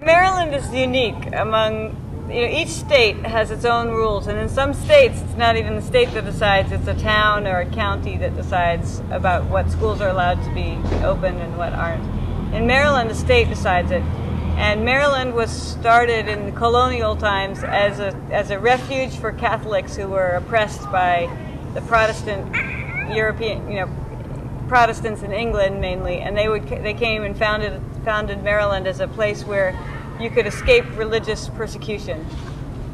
Maryland is unique among, each state has its own rules, and in some states it's not even the state that decides, it's a town or a county that decides about what schools are allowed to be open and what aren't. In Maryland, the state decides it, and Maryland was started in colonial times as a refuge for Catholics who were oppressed by the Protestant Protestants in England mainly, and they came and founded Maryland as a place where you could escape religious persecution.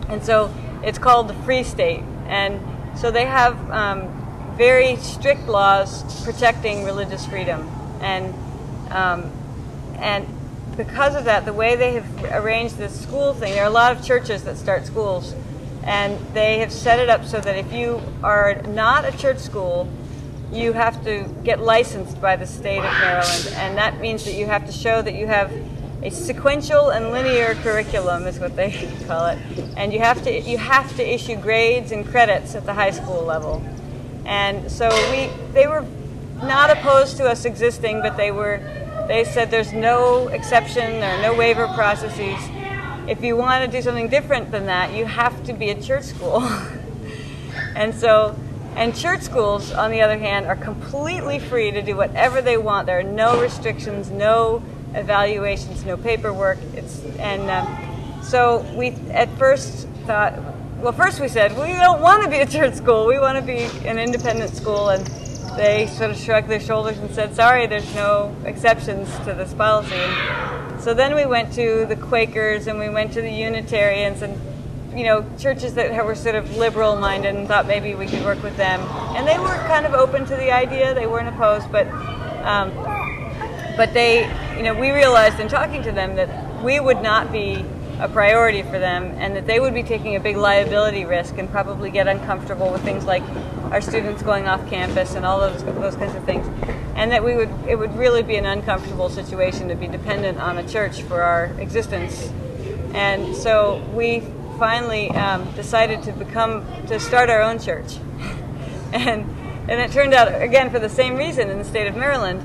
And so it's called the Free State. And so they have very strict laws protecting religious freedom. And because of that, the way they have arranged this school thing, there are a lot of churches that start schools, and they have set it up so that if you are not a church school, you have to get licensed by the state of Maryland, and that means that you have to show that you have a sequential and linear curriculum, is what they call it, and you have to issue grades and credits at the high school level. And so they were not opposed to us existing, but they said there's no exception, there are no waiver processes. If you want to do something different than that, you have to be a church school. And church schools, on the other hand, are completely free to do whatever they want. There are no restrictions, no evaluations, no paperwork. So we at first thought, well, first we said, we don't want to be a church school. We want to be an independent school. And they sort of shrugged their shoulders and said, sorry, there's no exceptions to this policy. And so then we went to the Quakers and we went to the Unitarians and churches that were sort of liberal-minded and thought maybe we could work with them. And they were kind of open to the idea. They weren't opposed, but they, we realized in talking to them that we would not be a priority for them, and that they would be taking a big liability risk and probably get uncomfortable with things like our students going off campus and all those kinds of things, and that it would really be an uncomfortable situation to be dependent on a church for our existence. And so we finally decided to start our own church. And it turned out, again, for the same reason in the state of Maryland,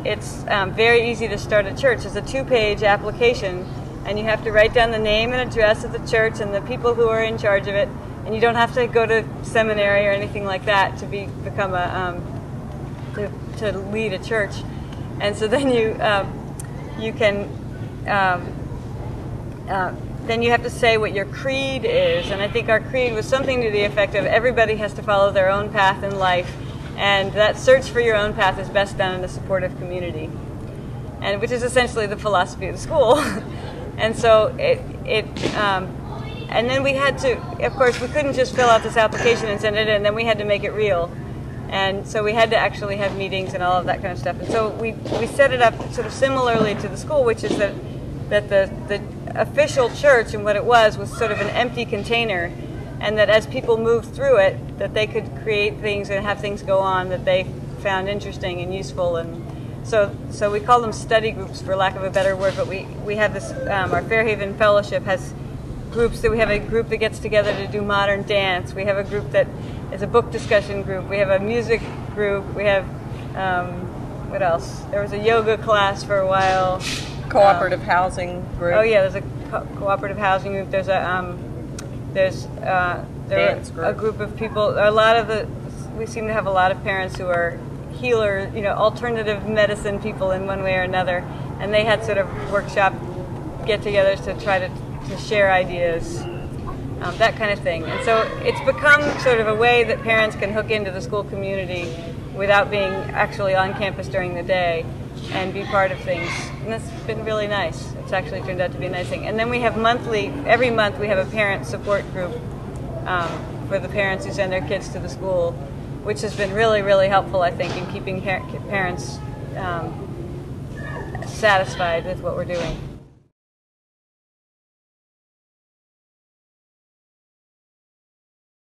it's very easy to start a church. It's a 2-page application, and you have to write down the name and address of the church and the people who are in charge of it, and you don't have to go to seminary or anything like that to become to lead a church. And so then then you have to say what your creed is, and I think our creed was something to the effect of everybody has to follow their own path in life, and that search for your own path is best done in a supportive community, and which is essentially the philosophy of the school. And so and then we had to, of course, we couldn't just fill out this application and send it in, then we had to make it real. And so we had to actually have meetings and all of that kind of stuff. And so we set it up sort of similarly to the school, which is that the official church and what it was sort of an empty container, and that as people moved through it, that they could create things and have things go on that they found interesting and useful. And so we call them study groups, for lack of a better word, but we have this, our Fairhaven Fellowship has groups. That we have a group that gets together to do modern dance. We have a group that is a book discussion group. We have a music group. We have, what else? There was a yoga class for a while. Cooperative housing group. Oh yeah, there's a cooperative housing group. There's a group of people. We seem to have a lot of parents who are healers, alternative medicine people in one way or another, and they had sort of workshop get-togethers to try to share ideas, that kind of thing. And so it's become sort of a way that parents can hook into the school community without being actually on campus during the day and be part of things. And that's been really nice. It's actually turned out to be a nice thing. And then we have every month we have a parent support group for the parents who send their kids to the school, which has been really, really helpful, I think, in keeping parents satisfied with what we're doing.